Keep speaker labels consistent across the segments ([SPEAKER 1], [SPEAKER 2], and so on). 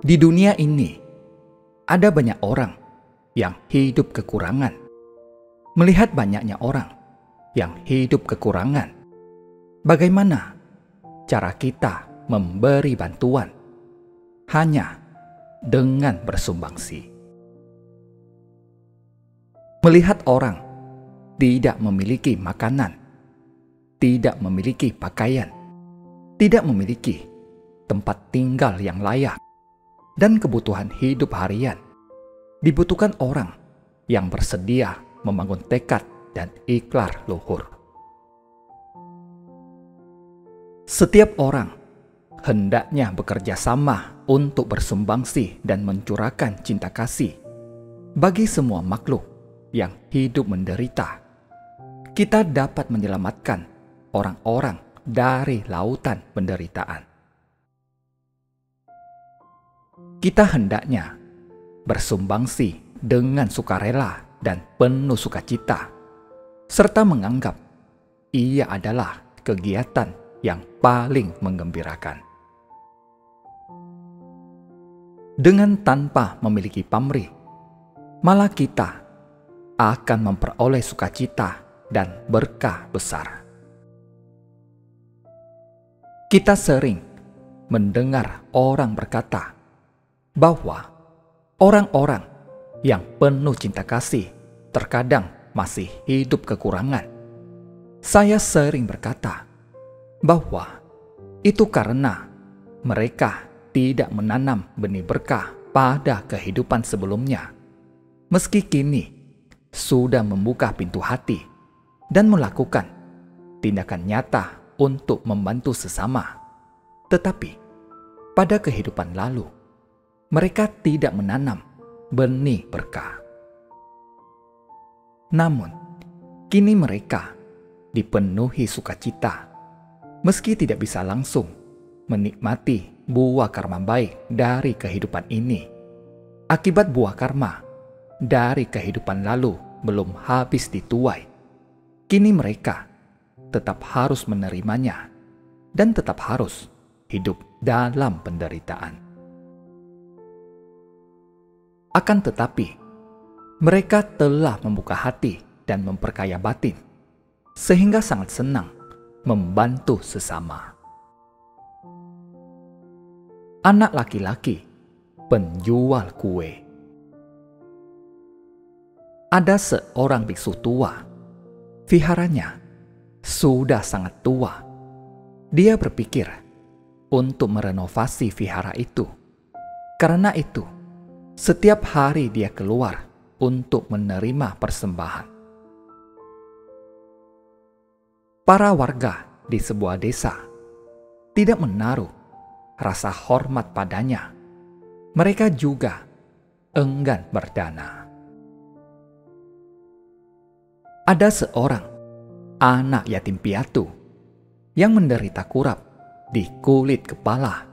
[SPEAKER 1] Di dunia ini, ada banyak orang yang hidup kekurangan. Melihat banyaknya orang yang hidup kekurangan, bagaimana cara kita memberi bantuan? Hanya dengan bersumbangsi. Melihat orang tidak memiliki makanan, tidak memiliki pakaian, tidak memiliki tempat tinggal yang layak, dan kebutuhan hidup harian, dibutuhkan orang yang bersedia membangun tekad dan ikhlas luhur. Setiap orang hendaknya bekerja sama untuk bersumbangsi dan mencurahkan cinta kasih bagi semua makhluk yang hidup menderita. Kita dapat menyelamatkan orang-orang dari lautan penderitaan. Kita hendaknya bersumbangsi dengan sukarela dan penuh sukacita, serta menganggap ia adalah kegiatan yang paling menggembirakan. Dengan tanpa memiliki pamrih, malah kita akan memperoleh sukacita dan berkah besar. Kita sering mendengar orang berkata bahwa orang-orang yang penuh cinta kasih terkadang masih hidup kekurangan. Saya sering berkata bahwa itu karena mereka tidak menanam benih berkah pada kehidupan sebelumnya, meski kini sudah membuka pintu hati dan melakukan tindakan nyata untuk membantu sesama. Tetapi pada kehidupan lalu, mereka tidak menanam benih berkah. Namun, kini mereka dipenuhi sukacita, meski tidak bisa langsung menikmati buah karma baik dari kehidupan ini. Akibat buah karma dari kehidupan lalu belum habis dituai, kini mereka tetap harus menerimanya dan tetap harus hidup dalam penderitaan. Akan tetapi, mereka telah membuka hati dan memperkaya batin, sehingga sangat senang membantu sesama. Anak laki-laki penjual kue. Ada seorang biksu tua, viharanya sudah sangat tua. Dia berpikir untuk merenovasi vihara itu. Karena itu, setiap hari dia keluar untuk menerima persembahan. Para warga di sebuah desa tidak menaruh rasa hormat padanya. Mereka juga enggan berdana. Ada seorang anak yatim piatu yang menderita kurap di kulit kepala.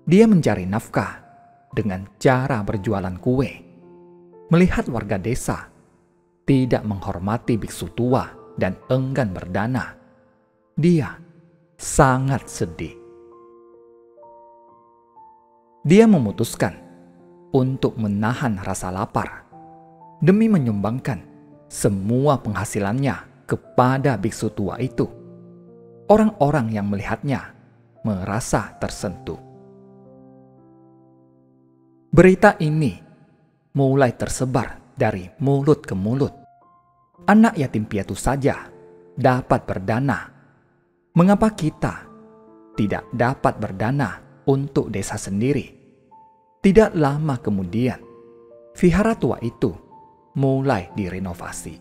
[SPEAKER 1] Dia mencari nafkah dengan cara berjualan kue. Melihat warga desa tidak menghormati biksu tua dan enggan berdana, dia sangat sedih. Dia memutuskan untuk menahan rasa lapar demi menyumbangkan semua penghasilannya kepada biksu tua itu. Orang-orang yang melihatnya merasa tersentuh. Berita ini mulai tersebar dari mulut ke mulut. Anak yatim piatu saja dapat berdana. Mengapa kita tidak dapat berdana untuk desa sendiri? Tidak lama kemudian, vihara tua itu mulai direnovasi.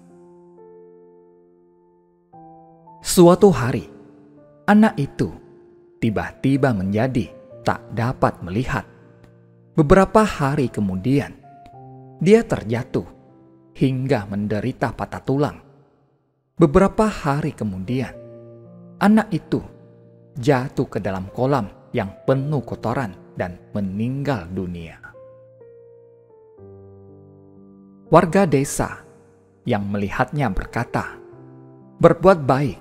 [SPEAKER 1] Suatu hari, anak itu tiba-tiba menjadi tak dapat melihat. Beberapa hari kemudian, dia terjatuh hingga menderita patah tulang. Beberapa hari kemudian, anak itu jatuh ke dalam kolam yang penuh kotoran dan meninggal dunia. Warga desa yang melihatnya berkata, "Berbuat baik,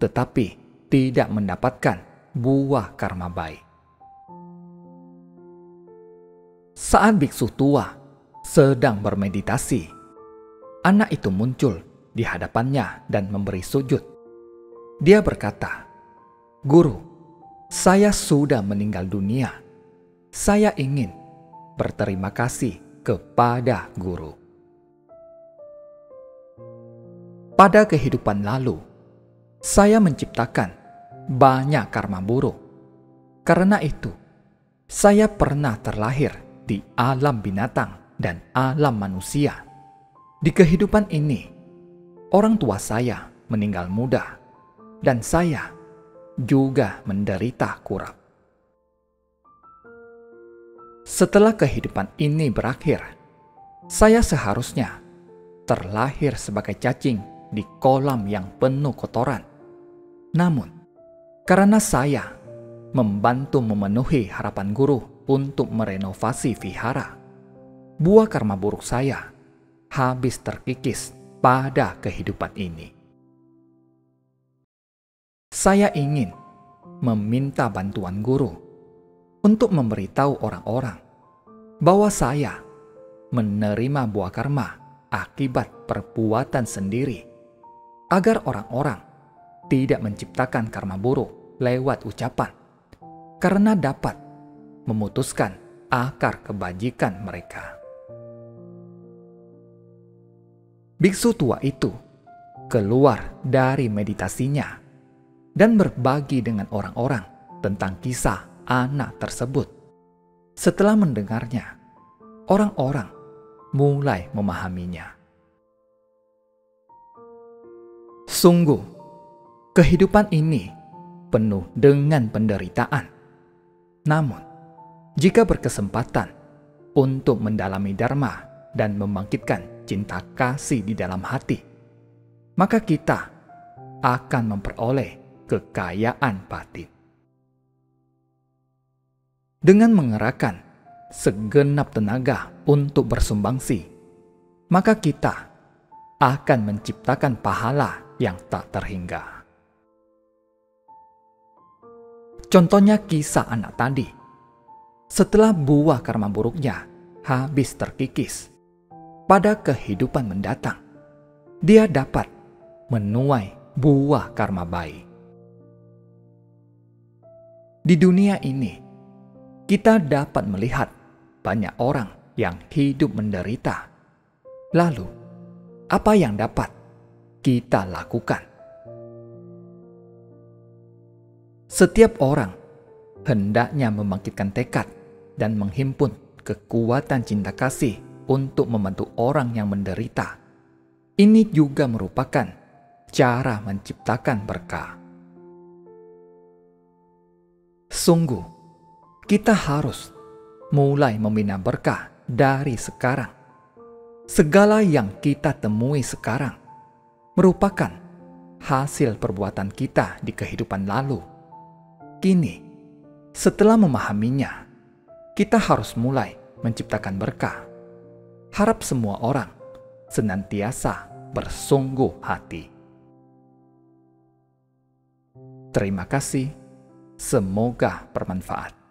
[SPEAKER 1] tetapi tidak mendapatkan buah karma baik. Saat biksu tua sedang bermeditasi, anak itu muncul di hadapannya dan memberi sujud. Dia berkata, "Guru, saya sudah meninggal dunia. Saya ingin berterima kasih kepada guru." Pada kehidupan lalu, saya menciptakan banyak karma buruk. Karena itu, saya pernah terlahir di alam binatang dan alam manusia. Di kehidupan ini, orang tua saya meninggal muda, dan saya juga menderita kurap. Setelah kehidupan ini berakhir, saya seharusnya terlahir sebagai cacing di kolam yang penuh kotoran. Namun, karena saya membantu memenuhi harapan guru untuk merenovasi vihara, buah karma buruk saya habis terkikis pada kehidupan ini. Saya ingin meminta bantuan guru untuk memberitahu orang-orang bahwa saya menerima buah karma akibat perbuatan sendiri, agar orang-orang tidak menciptakan karma buruk lewat ucapan, karena dapat memutuskan akar kebajikan mereka. Biksu tua itu keluar dari meditasinya dan berbagi dengan orang-orang tentang kisah anak tersebut. Setelah mendengarnya, orang-orang mulai memahaminya. Sungguh, kehidupan ini penuh dengan penderitaan. Namun, jika berkesempatan untuk mendalami dharma dan membangkitkan cinta kasih di dalam hati, maka kita akan memperoleh kekayaan batin. Dengan mengerahkan segenap tenaga untuk bersumbangsi, maka kita akan menciptakan pahala yang tak terhingga. Contohnya kisah anak tadi. Setelah buah karma buruknya habis terkikis, pada kehidupan mendatang, dia dapat menuai buah karma baik. Di dunia ini, kita dapat melihat banyak orang yang hidup menderita. Lalu, apa yang dapat kita lakukan? Setiap orang hendaknya membangkitkan tekad dan menghimpun kekuatan cinta kasih untuk membantu orang yang menderita. Ini juga merupakan cara menciptakan berkah. Sungguh, kita harus mulai membina berkah dari sekarang. Segala yang kita temui sekarang merupakan hasil perbuatan kita di kehidupan lalu. Kini, setelah memahaminya, kita harus mulai menciptakan berkah. Harap semua orang senantiasa bersungguh hati. Terima kasih, semoga bermanfaat.